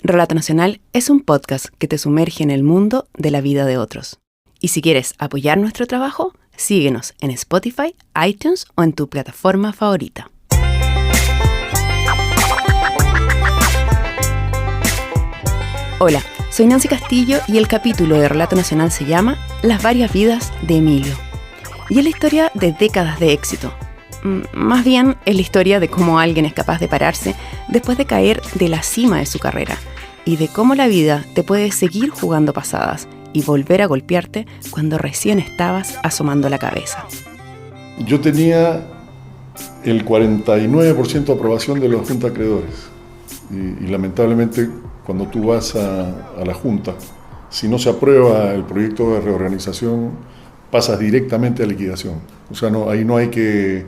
Relato Nacional es un podcast que te sumerge en el mundo de la vida de otros. Y si quieres apoyar nuestro trabajo, síguenos en Spotify, iTunes o en tu plataforma favorita. Hola, soy Nancy Castillo y el capítulo de Relato Nacional se llama Las varias vidas de Emilio. Y es la historia de décadas de éxito. Más bien es la historia de cómo alguien es capaz de pararse después de caer de la cima de su carrera y de cómo la vida te puede seguir jugando pasadas y volver a golpearte cuando recién estabas asomando la cabeza. Yo tenía el 49% de aprobación de la Junta de Acreedores y lamentablemente cuando tú vas a la Junta, si no se aprueba el proyecto de reorganización, pasas directamente a liquidación. O sea, ahí no hay que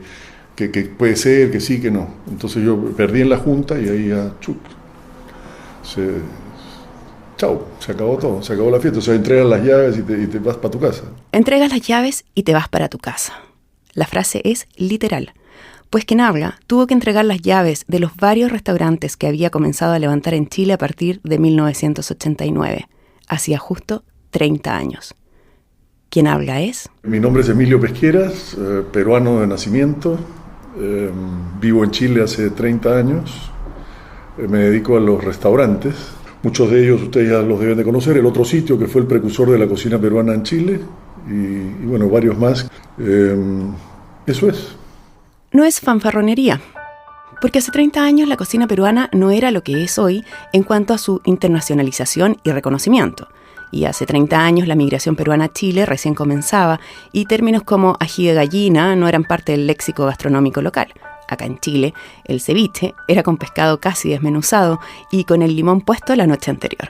puede ser, que sí, que no. Entonces yo perdí en la Junta y ahí ya, chao, se acabó todo, se acabó la fiesta. O sea, entregas las llaves y te vas para tu casa. Entregas las llaves y te vas para tu casa. La frase es literal, pues quien habla tuvo que entregar las llaves de los varios restaurantes que había comenzado a levantar en Chile a partir de 1989, hacía justo 30 años. ¿Quién habla es? Mi nombre es Emilio Pesqueras, peruano de nacimiento. Vivo en Chile hace 30 años. Me dedico a los restaurantes. Muchos de ellos ustedes ya los deben de conocer. El Otro Sitio, que fue el precursor de la cocina peruana en Chile. Y bueno, varios más. Eso es. No es fanfarronería. Porque hace 30 años la cocina peruana no era lo que es hoy en cuanto a su internacionalización y reconocimiento. Y hace 30 años la migración peruana a Chile recién comenzaba y términos como ají de gallina no eran parte del léxico gastronómico local. Acá en Chile, el ceviche era con pescado casi desmenuzado y con el limón puesto la noche anterior.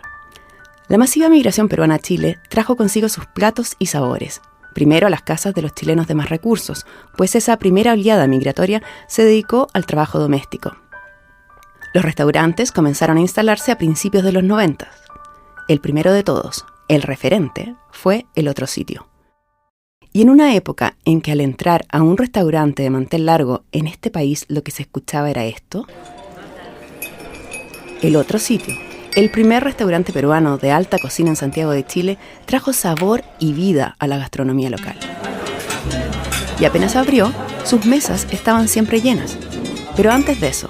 La masiva migración peruana a Chile trajo consigo sus platos y sabores. Primero a las casas de los chilenos de más recursos, pues esa primera oleada migratoria se dedicó al trabajo doméstico. Los restaurantes comenzaron a instalarse a principios de los 90. El primero de todos, el referente, fue El Otro Sitio. Y en una época en que al entrar a un restaurante de mantel largo en este país lo que se escuchaba era esto, El Otro Sitio, el primer restaurante peruano de alta cocina en Santiago de Chile, trajo sabor y vida a la gastronomía local. Y apenas abrió, sus mesas estaban siempre llenas. Pero antes de eso,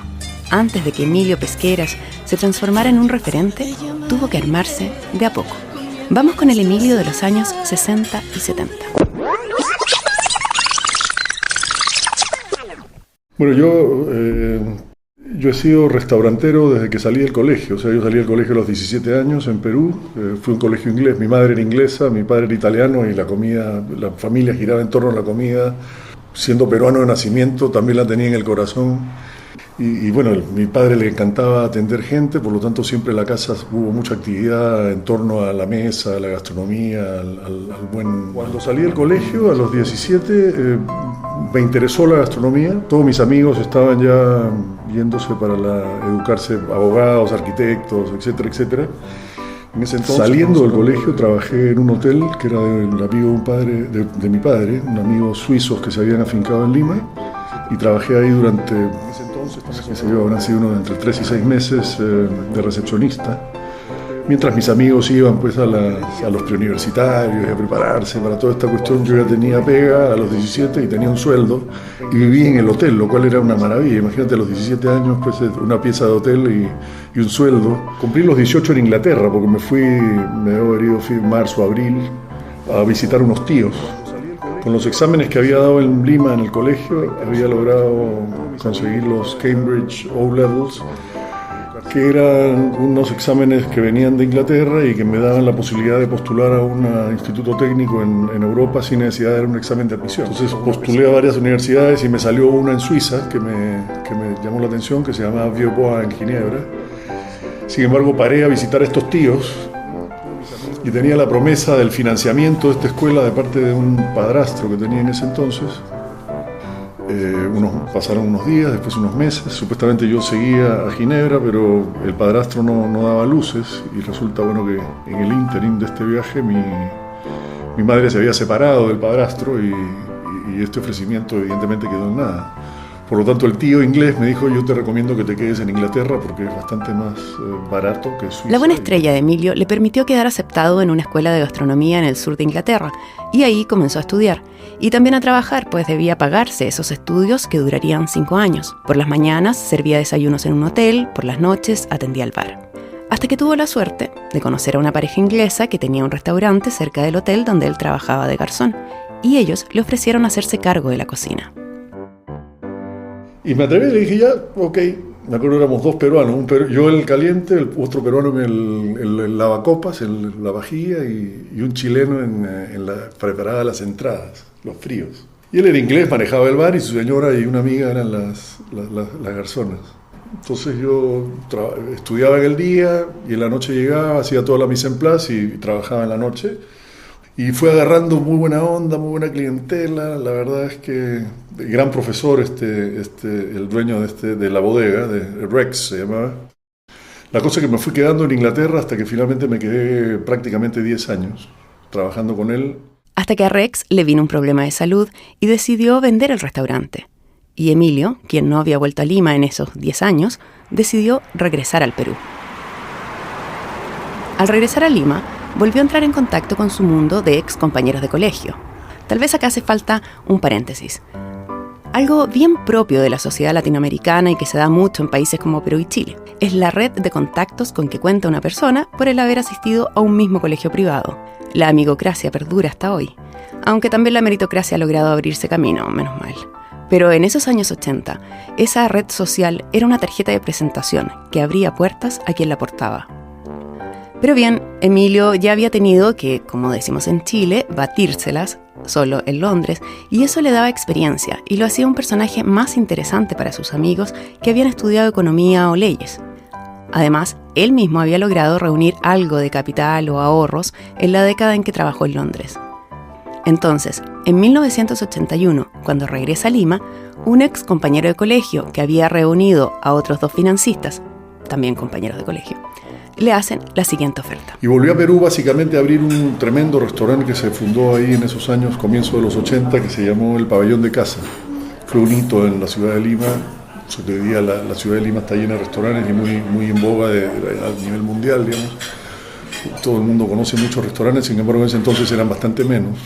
antes de que Emilio Pesqueras se transformara en un referente, tuvo que armarse de a poco. Vamos con el Emilio de los años 60 y 70. Bueno, yo he sido restaurantero desde que salí del colegio. O sea, yo salí del colegio a los 17 años en Perú. Fui a un colegio inglés. Mi madre era inglesa, mi padre era italiano y la familia giraba en torno a la comida. Siendo peruano de nacimiento, también la tenía en el corazón. Y bueno, a mi padre le encantaba atender gente, por lo tanto siempre en la casa hubo mucha actividad en torno a la mesa, a la gastronomía, al buen... Cuando salí del colegio, a los 17, me interesó la gastronomía. Todos mis amigos estaban ya yéndose para educarse, abogados, arquitectos, etcétera, etcétera. En ese entonces, saliendo del colegio, trabajé en un hotel que era del amigo de mi padre, un amigo suizos que se habían afincado en Lima, y trabajé ahí durante... habrán sido unos entre 3 y 6 meses de recepcionista, mientras mis amigos iban pues a los preuniversitarios y a prepararse para toda esta cuestión. Yo ya tenía pega a los 17 y tenía un sueldo y vivía en el hotel, lo cual era una maravilla. Imagínate, a los 17 años pues una pieza de hotel y un sueldo. Cumplí los 18 en Inglaterra porque me debo haber ido en marzo, abril a visitar unos tíos. Con los exámenes que había dado en Lima en el colegio, había logrado conseguir los Cambridge O-Levels, que eran unos exámenes que venían de Inglaterra y que me daban la posibilidad de postular a un instituto técnico en Europa sin necesidad de dar un examen de admisión. Entonces postulé a varias universidades y me salió una en Suiza que me llamó la atención, que se llamaba Vieux Bois en Ginebra. Sin embargo, paré a visitar a estos tíos y tenía la promesa del financiamiento de esta escuela de parte de un padrastro que tenía en ese entonces. Pasaron unos días, después unos meses. Supuestamente yo seguía a Ginebra, pero el padrastro no daba luces y resulta bueno que en el ínterin de este viaje mi madre se había separado del padrastro y este ofrecimiento evidentemente quedó en nada. Por lo tanto, el tío inglés me dijo, yo te recomiendo que te quedes en Inglaterra porque es bastante más barato que Suiza. La buena estrella de Emilio le permitió quedar aceptado en una escuela de gastronomía en el sur de Inglaterra, y ahí comenzó a estudiar. Y también a trabajar, pues debía pagarse esos estudios que durarían 5 años. Por las mañanas servía desayunos en un hotel, por las noches atendía al bar. Hasta que tuvo la suerte de conocer a una pareja inglesa que tenía un restaurante cerca del hotel donde él trabajaba de garzón, y ellos le ofrecieron hacerse cargo de la cocina. Y me atreví y le dije, ya, ok. Me acuerdo que éramos 2 peruanos, yo el caliente, el otro peruano en el lavacopas, en la vajilla, y un chileno preparaba las entradas, los fríos. Y él era inglés, manejaba el bar, y su señora y una amiga eran las garzonas. Entonces yo estudiaba en el día, y en la noche llegaba, hacía toda la mise en place y trabajaba en la noche. Y fue agarrando muy buena onda, muy buena clientela. La verdad es que gran profesor, el dueño de la bodega, de Rex se llamaba. La cosa es que me fui quedando en Inglaterra hasta que finalmente me quedé prácticamente 10 años trabajando con él. Hasta que a Rex le vino un problema de salud y decidió vender el restaurante. Y Emilio, quien no había vuelto a Lima en esos 10 años, decidió regresar al Perú. Al regresar a Lima, volvió a entrar en contacto con su mundo de ex compañeros de colegio. Tal vez acá hace falta un paréntesis. Algo bien propio de la sociedad latinoamericana y que se da mucho en países como Perú y Chile es la red de contactos con que cuenta una persona por el haber asistido a un mismo colegio privado. La amigocracia perdura hasta hoy, aunque también la meritocracia ha logrado abrirse camino, menos mal. Pero en esos años 80, esa red social era una tarjeta de presentación que abría puertas a quien la portaba. Pero bien, Emilio ya había tenido que, como decimos en Chile, batírselas solo en Londres, y eso le daba experiencia y lo hacía un personaje más interesante para sus amigos que habían estudiado economía o leyes. Además, él mismo había logrado reunir algo de capital o ahorros en la década en que trabajó en Londres. Entonces, en 1981, cuando regresa a Lima, un ex compañero de colegio que había reunido a otros 2 financistas, también compañeros de colegio, le hacen la siguiente oferta. Y volvió a Perú básicamente a abrir un tremendo restaurante que se fundó ahí en esos años, comienzo de los 80, que se llamó El Pabellón de Casa. Fue un hito en la ciudad de Lima. Hoy día la ciudad de Lima está llena de restaurantes y muy en boga a nivel mundial, digamos. Todo el mundo conoce muchos restaurantes, sin embargo en ese entonces eran bastante menos.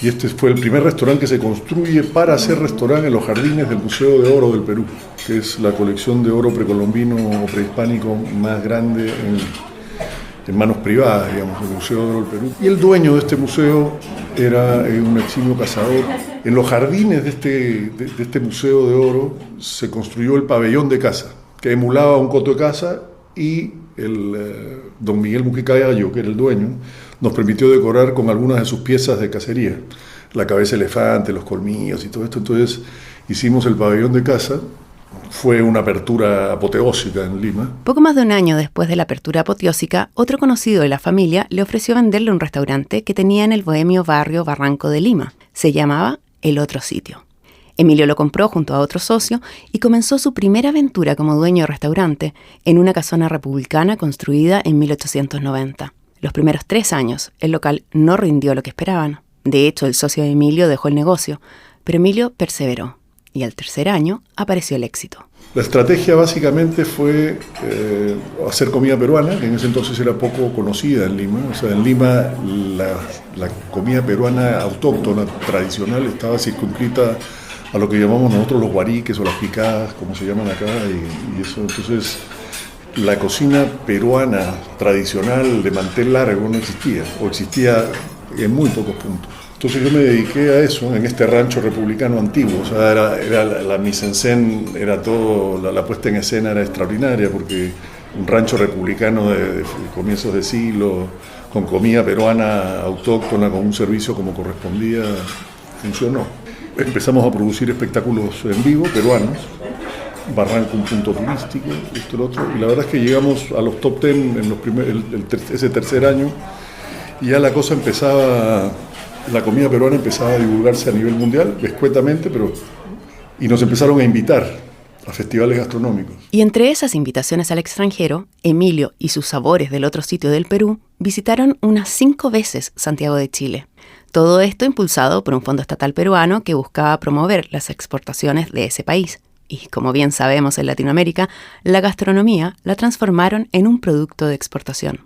Y este fue el primer restaurante que se construye para hacer restaurante en los jardines del Museo de Oro del Perú, que es la colección de oro precolombino o prehispánico más grande en manos privadas, digamos, el Museo de Oro del Perú. Y el dueño de este museo era un eximio cazador. En los jardines de este Museo de Oro se construyó el pabellón de caza, que emulaba un coto de caza, y don Miguel Mujica Gallo, que era el dueño, nos permitió decorar con algunas de sus piezas de cacería, la cabeza de elefante, los colmillos y todo esto. Entonces hicimos el pabellón de caza. Fue una apertura apoteósica en Lima. Poco más de un año después de la apertura apoteósica, otro conocido de la familia le ofreció venderle un restaurante que tenía en el bohemio barrio Barranco de Lima. Se llamaba El Otro Sitio. Emilio lo compró junto a otro socio y comenzó su primera aventura como dueño de restaurante en una casona republicana construida en 1890. Los primeros 3 años, el local no rindió lo que esperaban. De hecho, el socio de Emilio dejó el negocio, pero Emilio perseveró. Y al 3er año apareció el éxito. La estrategia básicamente fue hacer comida peruana, que en ese entonces era poco conocida en Lima. O sea, en Lima la comida peruana autóctona, tradicional, estaba circunscrita a lo que llamamos nosotros los guariques o las picadas, como se llaman acá, y eso. Entonces, la cocina peruana tradicional de mantel largo no existía, o existía en muy pocos puntos. Entonces yo me dediqué a eso en este rancho republicano antiguo. O sea, era la mise en scène, era todo, la puesta en escena era extraordinaria, porque un rancho republicano de comienzos de siglo, con comida peruana autóctona, con un servicio como correspondía, funcionó. Empezamos a producir espectáculos en vivo peruanos, Barranco un punto turístico, esto y lo otro, y la verdad es que llegamos a los top 10 en ese 3er año, y ya la cosa empezaba. La comida peruana empezaba a divulgarse a nivel mundial, escuetamente, y nos empezaron a invitar a festivales gastronómicos. Y entre esas invitaciones al extranjero, Emilio y sus sabores del Otro Sitio del Perú visitaron unas 5 veces Santiago de Chile. Todo esto impulsado por un fondo estatal peruano que buscaba promover las exportaciones de ese país. Y como bien sabemos en Latinoamérica, la gastronomía la transformaron en un producto de exportación.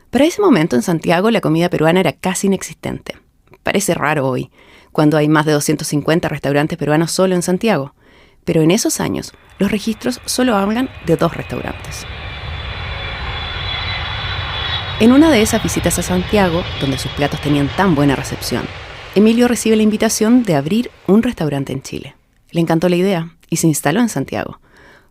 Para ese momento en Santiago la comida peruana era casi inexistente. Parece raro hoy, cuando hay más de 250 restaurantes peruanos solo en Santiago. Pero en esos años, los registros solo hablan de 2 restaurantes. En una de esas visitas a Santiago, donde sus platos tenían tan buena recepción, Emilio recibe la invitación de abrir un restaurante en Chile. Le encantó la idea y se instaló en Santiago.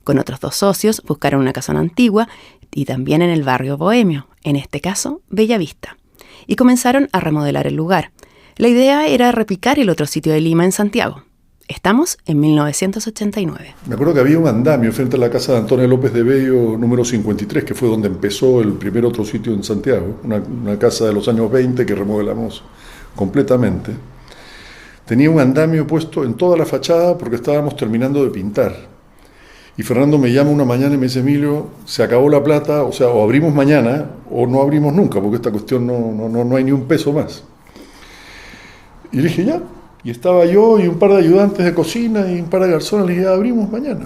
Con otros 2 socios buscaron una casona antigua y también en el barrio bohemio, en este caso Bellavista, y comenzaron a remodelar el lugar. La idea era replicar el otro sitio de Lima en Santiago. Estamos en 1989. Me acuerdo que había un andamio frente a la casa de Antonio López de Bello, número 53, que fue donde empezó el primer otro sitio en Santiago, una casa de los años 20 que remodelamos completamente. Tenía un andamio puesto en toda la fachada porque estábamos terminando de pintar. Y Fernando me llama una mañana y me dice: Emilio, se acabó la plata, o sea, o abrimos mañana o no abrimos nunca, porque esta cuestión no hay ni un peso más. Y le dije, ya. Y estaba yo y un par de ayudantes de cocina y un par de garzones. Le dije, abrimos mañana.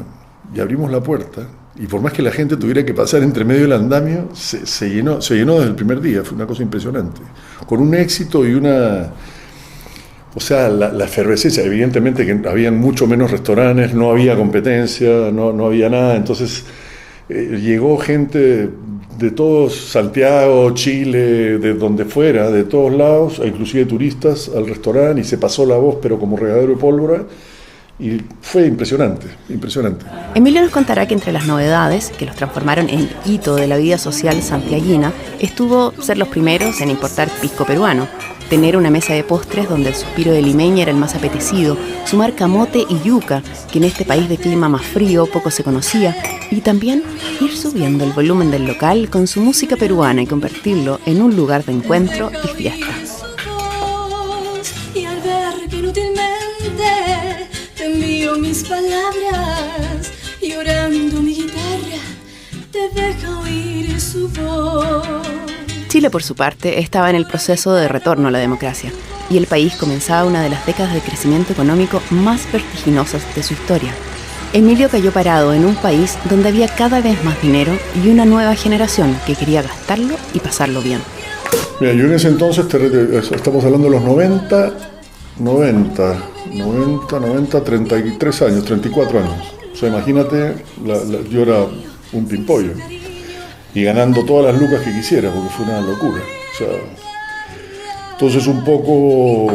Y abrimos la puerta. Y por más que la gente tuviera que pasar entre medio del andamio, se llenó desde el primer día. Fue una cosa impresionante. Con un éxito y una... O sea, la efervescencia. Evidentemente que habían mucho menos restaurantes, no había competencia, no había nada. Entonces llegó gente de todos, Santiago, Chile, de donde fuera, de todos lados, inclusive turistas, al restaurante, y se pasó la voz, pero como regadero de pólvora, y fue impresionante, impresionante. Emilio nos contará que entre las novedades que los transformaron en hito de la vida social santiaguina estuvo ser los primeros en importar pisco peruano, tener una mesa de postres donde el suspiro de limeña era el más apetecido, sumar camote y yuca, que en este país de clima más frío poco se conocía, y también ir subiendo el volumen del local con su música peruana y convertirlo en un lugar de encuentro y fiesta. Y al ver que inútilmente te envío mis palabras, llorando mi guitarra te deja oír su voz. Chile, por su parte, estaba en el proceso de retorno a la democracia y el país comenzaba una de las décadas de crecimiento económico más vertiginosas de su historia. Emilio cayó parado en un país donde había cada vez más dinero y una nueva generación que quería gastarlo y pasarlo bien. Mira, yo en ese entonces, estamos hablando de los 90, 33 años, 34 años. O sea, imagínate, yo era un pimpollo. Y ganando todas las lucas que quisiera, porque fue una locura. O sea, entonces un poco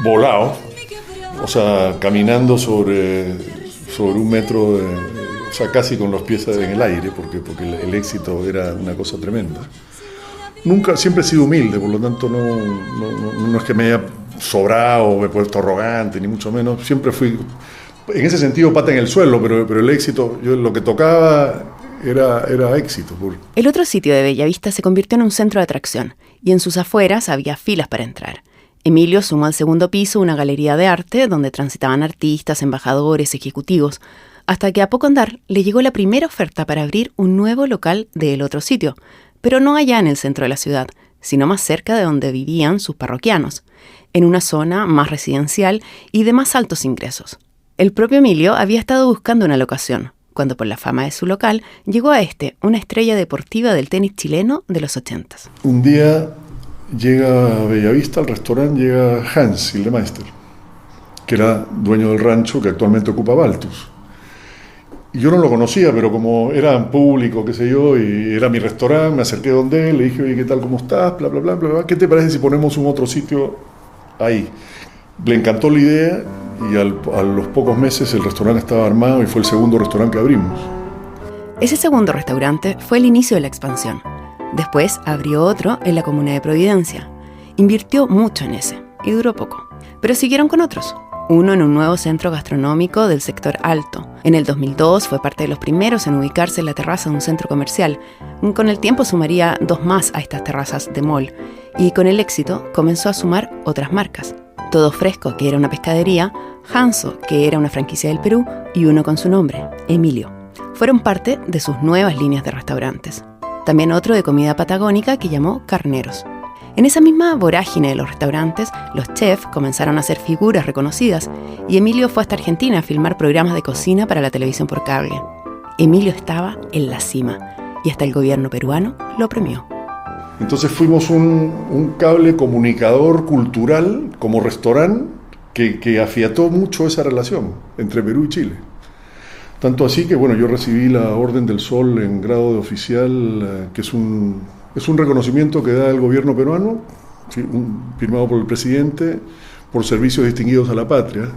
volado, o sea, caminando sobre un metro, o sea, casi con los pies en el aire, porque el éxito era una cosa tremenda. Siempre he sido humilde, por lo tanto no es que me haya sobrado o me he puesto arrogante, ni mucho menos. Siempre fui, en ese sentido, pata en el suelo, pero el éxito, yo lo que tocaba... Era éxito. El otro sitio de Bellavista se convirtió en un centro de atracción y en sus afueras había filas para entrar. Emilio sumó al segundo piso una galería de arte donde transitaban artistas, embajadores, ejecutivos, hasta que a poco andar le llegó la primera oferta para abrir un nuevo local del otro sitio, pero no allá en el centro de la ciudad, sino más cerca de donde vivían sus parroquianos, en una zona más residencial y de más altos ingresos. El propio Emilio había estado buscando una locación, cuando por la fama de su local llegó a una estrella deportiva del tenis chileno de los 80s. Un día llega a Bellavista, al restaurante, llega Hans Hildemeister, que era dueño del rancho que actualmente ocupa Baltus. Y yo no lo conocía, pero como era público, qué sé yo, y era mi restaurante, me acerqué donde él, le dije, oye, ¿qué tal, cómo estás? Bla, bla, bla, bla, bla. ¿Qué te parece si ponemos un otro sitio ahí? Le encantó la idea y a los pocos meses el restaurante estaba armado y fue el segundo restaurante que abrimos. Ese segundo restaurante fue el inicio de la expansión. Después abrió otro en la comuna de Providencia. Invirtió mucho en ese y duró poco. Pero siguieron con otros. Uno en un nuevo centro gastronómico del sector alto. En el 2002 fue parte de los primeros en ubicarse en la terraza de un centro comercial. Con el tiempo sumaría 2 más a estas terrazas de mall. Y con el éxito comenzó a sumar otras marcas. Todo Fresco, que era una pescadería, Hanso, que era una franquicia del Perú, y uno con su nombre, Emilio. Fueron parte de sus nuevas líneas de restaurantes. También otro de comida patagónica que llamó Carneros. En esa misma vorágine de los restaurantes, los chefs comenzaron a ser figuras reconocidas y Emilio fue hasta Argentina a filmar programas de cocina para la televisión por cable. Emilio estaba en la cima y hasta el gobierno peruano lo premió. Entonces fuimos un cable comunicador cultural como restaurante que afiató mucho esa relación entre Perú y Chile. Tanto así que yo recibí la Orden del Sol en grado de oficial, que es un reconocimiento que da el gobierno peruano, ¿sí? Firmado por el presidente, por servicios distinguidos a la patria,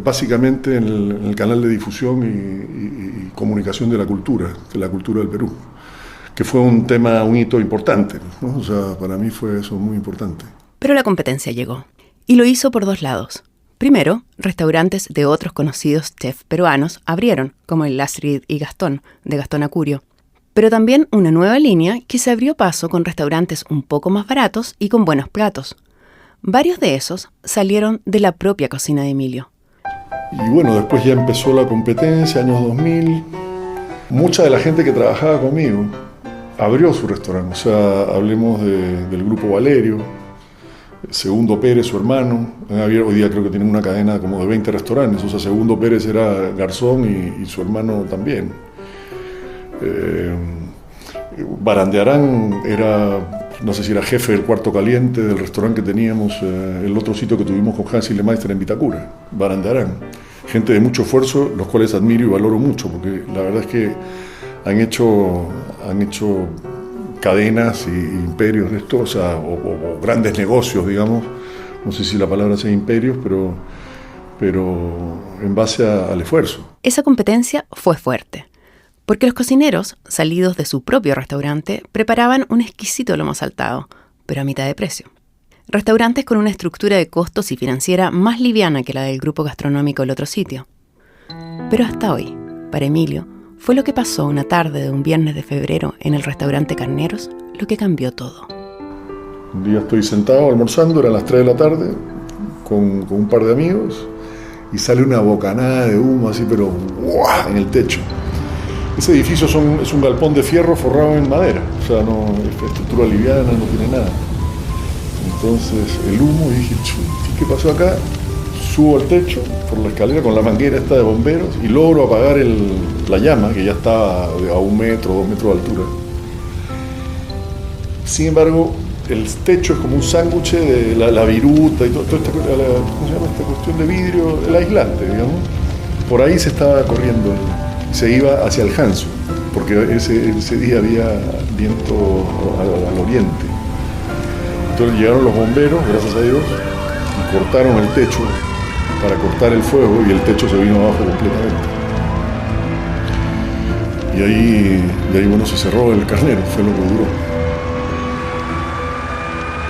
básicamente en el canal de difusión y comunicación de la cultura del Perú, que fue un hito importante, ¿no? O sea, para mí fue eso muy importante. Pero la competencia llegó, y lo hizo por dos lados. Primero, restaurantes de otros conocidos chefs peruanos abrieron, como el Astrid y Gastón, de Gastón Acurio. Pero también una nueva línea que se abrió paso con restaurantes un poco más baratos y con buenos platos. Varios de esos salieron de la propia cocina de Emilio. Y después ya empezó la competencia, años 2000. Mucha de la gente que trabajaba conmigo abrió su restaurante. O sea, hablemos del Grupo Valerio, Segundo Pérez, su hermano. Hoy día creo que tienen una cadena como de 20 restaurantes. O sea, Segundo Pérez era garzón y su hermano también. Barandearán era, no sé si era jefe del cuarto caliente del restaurante que teníamos, el otro sitio que tuvimos con Hans y Lemeister en Vitacura. Barandearán. Gente de mucho esfuerzo, los cuales admiro y valoro mucho, porque la verdad es que han hecho cadenas y imperios de esto, o grandes negocios, digamos. No sé si la palabra sea imperios, pero en base al esfuerzo. Esa competencia fue fuerte, porque los cocineros, salidos de su propio restaurante, preparaban un exquisito lomo saltado, pero a mitad de precio. Restaurantes con una estructura de costos y financiera más liviana que la del grupo gastronómico del otro sitio. Pero hasta hoy, para Emilio, fue lo que pasó una tarde de un viernes de febrero en el restaurante Carneros lo que cambió todo. Un día estoy sentado almorzando, eran las 3 de la tarde, con un par de amigos, y sale una bocanada de humo así, pero ¡guau!, en el techo. Ese edificio es un galpón de fierro forrado en madera, o sea, no es estructura liviana, no tiene nada. Entonces el humo, y dije, ¿qué pasó acá? Subo al techo por la escalera con la manguera esta de bomberos y logro apagar la llama, que ya estaba a 1 metro, 2 metros de altura. Sin embargo, el techo es como un sándwich de la viruta y todo esta, ¿cómo se llama esta cuestión de vidrio? El aislante, digamos. Por ahí se estaba corriendo, se iba hacia el Hanso, porque ese día había viento al oriente. Entonces llegaron los bomberos, gracias a Dios, y cortaron el techo para cortar el fuego, y el techo se vino abajo completamente. Y ahí se cerró el Carnero, fue lo que duró.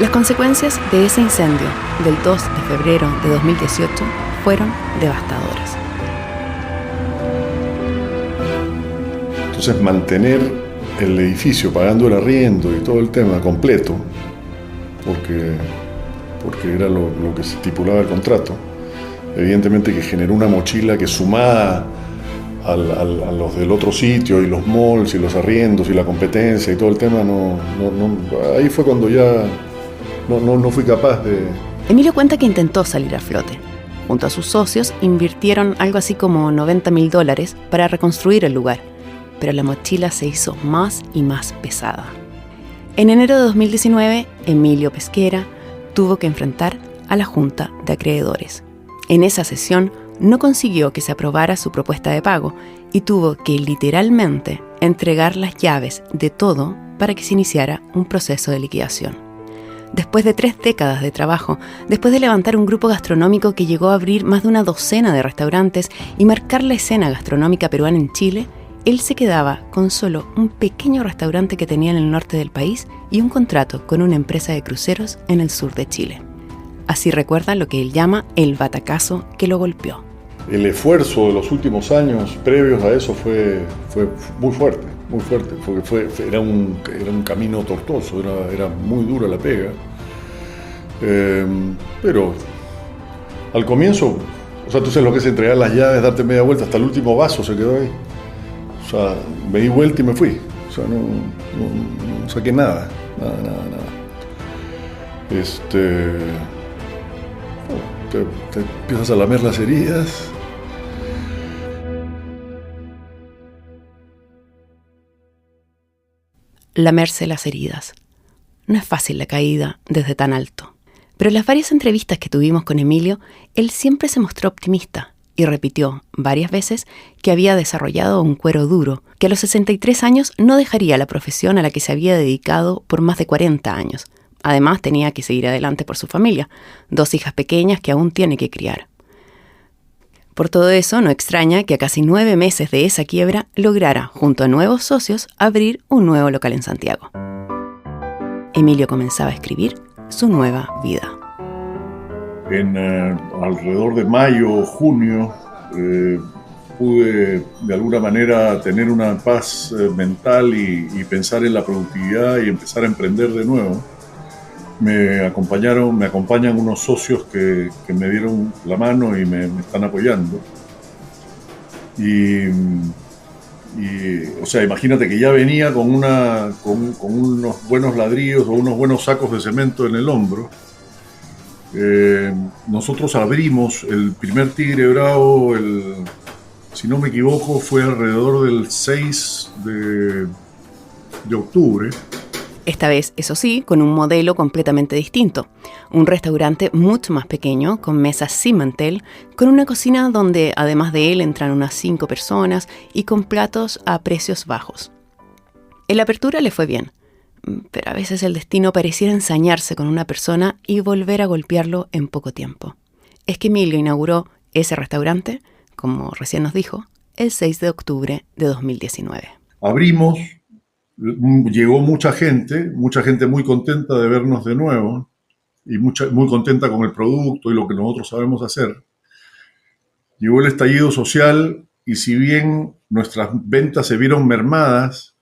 Las consecuencias de ese incendio del 2 de febrero de 2018 fueron devastadoras. Entonces mantener el edificio pagando el arriendo y todo el tema completo, porque era lo que se estipulaba el contrato, evidentemente que generó una mochila que, sumada a los del otro sitio y los malls y los arriendos y la competencia y todo el tema, ahí fue cuando ya no fui capaz de... Emilio cuenta que intentó salir a flote. Junto a sus socios invirtieron algo así como $90.000 para reconstruir el lugar, pero la mochila se hizo más y más pesada. En enero de 2019, Emilio Pesquera tuvo que enfrentar a la Junta de Acreedores. En esa sesión no consiguió que se aprobara su propuesta de pago y tuvo que literalmente entregar las llaves de todo para que se iniciara un proceso de liquidación. Después de 3 décadas de trabajo, después de levantar un grupo gastronómico que llegó a abrir más de una docena de restaurantes y marcar la escena gastronómica peruana en Chile, él se quedaba con solo un pequeño restaurante que tenía en el norte del país y un contrato con una empresa de cruceros en el sur de Chile. Así recuerda lo que él llama el batacazo que lo golpeó. El esfuerzo de los últimos años previos a eso fue muy fuerte, porque era un camino tortuoso, era muy dura la pega. Pero al comienzo, o sea, tú sabes lo que es entregar las llaves, darte media vuelta, hasta el último vaso se quedó ahí. O sea, me di vuelta y me fui. O sea, no saqué nada. te empiezas a lamer las heridas. Lamerse las heridas. No es fácil la caída desde tan alto. Pero en las varias entrevistas que tuvimos con Emilio, él siempre se mostró optimista y repitió varias veces que había desarrollado un cuero duro, que a los 63 años no dejaría la profesión a la que se había dedicado por más de 40 años. Además, tenía que seguir adelante por su familia, 2 hijas pequeñas que aún tiene que criar. Por todo eso, no extraña que a casi 9 meses de esa quiebra lograra, junto a nuevos socios, abrir un nuevo local en Santiago. Emilio comenzaba a escribir su nueva vida. En alrededor de mayo o junio pude de alguna manera tener una paz mental y pensar en la productividad y empezar a emprender de nuevo. Me acompañan unos socios que me dieron la mano y me están apoyando. O sea, imagínate que ya venía con unos buenos ladrillos o unos buenos sacos de cemento en el hombro. Nosotros abrimos el primer Tigre Bravo, si no me equivoco, fue alrededor del 6 de octubre. Esta vez, eso sí, con un modelo completamente distinto. Un restaurante mucho más pequeño, con mesas sin mantel, con una cocina donde además de él entran unas 5 personas y con platos a precios bajos. En la apertura le fue bien, pero a veces el destino pareciera ensañarse con una persona y volver a golpearlo en poco tiempo. Es que Emilio inauguró ese restaurante, como recién nos dijo, el 6 de octubre de 2019. Abrimos. Llegó mucha gente muy contenta de vernos de nuevo y muy contenta con el producto y lo que nosotros sabemos hacer. Llegó el estallido social y si bien nuestras ventas se vieron mermadas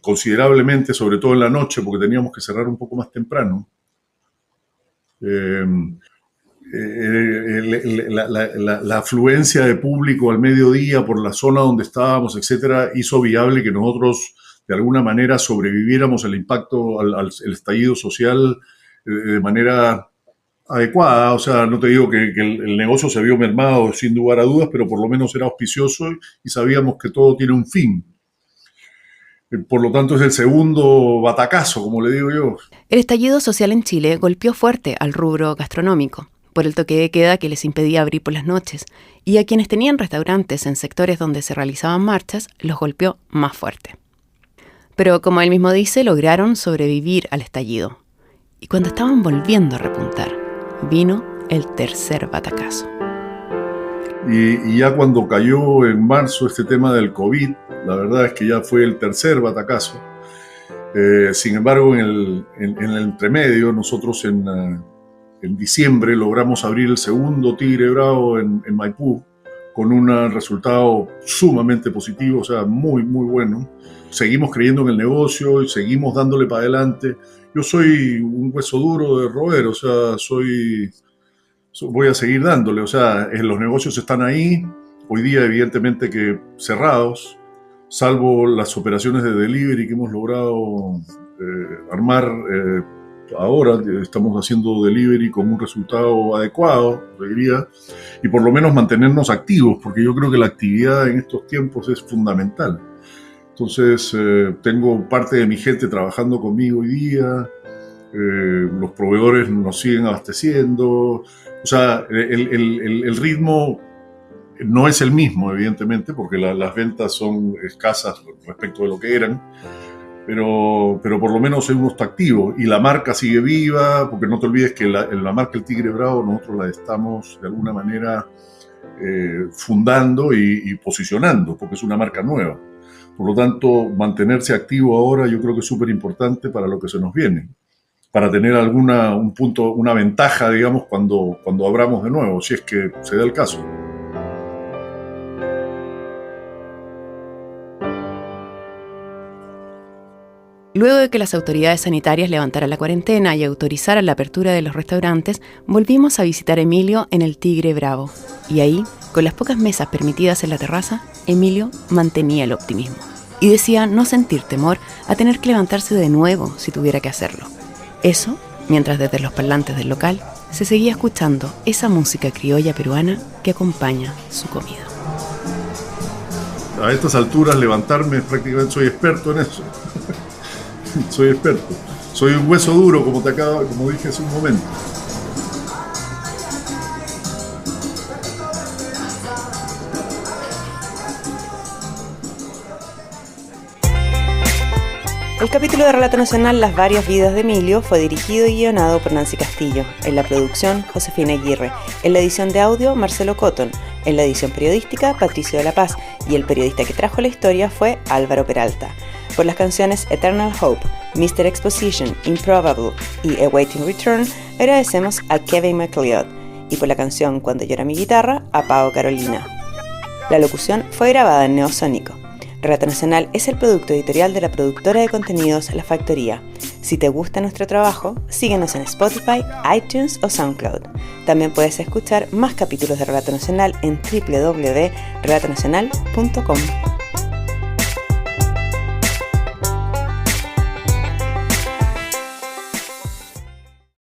considerablemente, sobre todo en la noche, porque teníamos que cerrar un poco más temprano, la afluencia de público al mediodía por la zona donde estábamos, etcétera, hizo viable que nosotros de alguna manera sobreviviéramos el impacto al estallido social de manera adecuada. O sea, no te digo que el negocio se vio mermado sin lugar a dudas, pero por lo menos era auspicioso y sabíamos que todo tiene un fin. Por lo tanto, es el segundo batacazo, como le digo yo. El estallido social en Chile golpeó fuerte al rubro gastronómico, por el toque de queda que les impedía abrir por las noches, y a quienes tenían restaurantes en sectores donde se realizaban marchas, los golpeó más fuerte. Pero como él mismo dice, lograron sobrevivir al estallido. Y cuando estaban volviendo a repuntar, vino el tercer batacazo. Y ya cuando cayó en marzo este tema del COVID, la verdad es que ya fue el tercer batacazo. Sin embargo, en el entremedio, nosotros en diciembre logramos abrir el segundo Tigre Bravo en Maipú con un resultado sumamente positivo, o sea, muy, muy bueno. Seguimos creyendo en el negocio y seguimos dándole para adelante. Yo soy un hueso duro de roer, o sea, voy a seguir dándole, o sea, los negocios están ahí, hoy día evidentemente que cerrados, salvo las operaciones de delivery que hemos logrado armar. Ahora estamos haciendo delivery con un resultado adecuado, yo diría, y por lo menos mantenernos activos, porque yo creo que la actividad en estos tiempos es fundamental. Entonces, tengo parte de mi gente trabajando conmigo hoy día, los proveedores nos siguen abasteciendo, o sea, el ritmo no es el mismo, evidentemente, porque las ventas son escasas respecto de lo que eran, pero por lo menos uno está activo y la marca sigue viva, porque no te olvides que la marca El Tigre Bravo nosotros la estamos de alguna manera fundando y posicionando, porque es una marca nueva. Por lo tanto, mantenerse activo ahora yo creo que es súper importante para lo que se nos viene, para tener una ventaja, digamos, cuando abramos de nuevo, si es que se da el caso. Luego de que las autoridades sanitarias levantaran la cuarentena y autorizaran la apertura de los restaurantes, volvimos a visitar a Emilio en el Tigre Bravo. Y ahí, con las pocas mesas permitidas en la terraza, Emilio mantenía el optimismo. Y decía no sentir temor a tener que levantarse de nuevo si tuviera que hacerlo. Eso, mientras desde los parlantes del local se seguía escuchando esa música criolla peruana que acompaña su comida. A estas alturas levantarme prácticamente soy experto en eso. Soy experto. Soy un hueso duro, como dije hace un momento. El capítulo de Relato Nacional Las varias vidas de Emilio fue dirigido y guionado por Nancy Castillo. En la producción, Josefina Aguirre. En la edición de audio, Marcelo Cotton. En la edición periodística, Patricio de la Paz. Y el periodista que trajo la historia fue Álvaro Peralta. Por las canciones Eternal Hope, Mr. Exposition, Improbable y Awaiting Return, agradecemos a Kevin MacLeod. Y por la canción Cuando llora mi guitarra, a Pao Carolina. La locución fue grabada en Neosónico. Relato Nacional es el producto editorial de la productora de contenidos La Factoría. Si te gusta nuestro trabajo, síguenos en Spotify, iTunes o SoundCloud. También puedes escuchar más capítulos de Relato Nacional en www.relatonacional.com.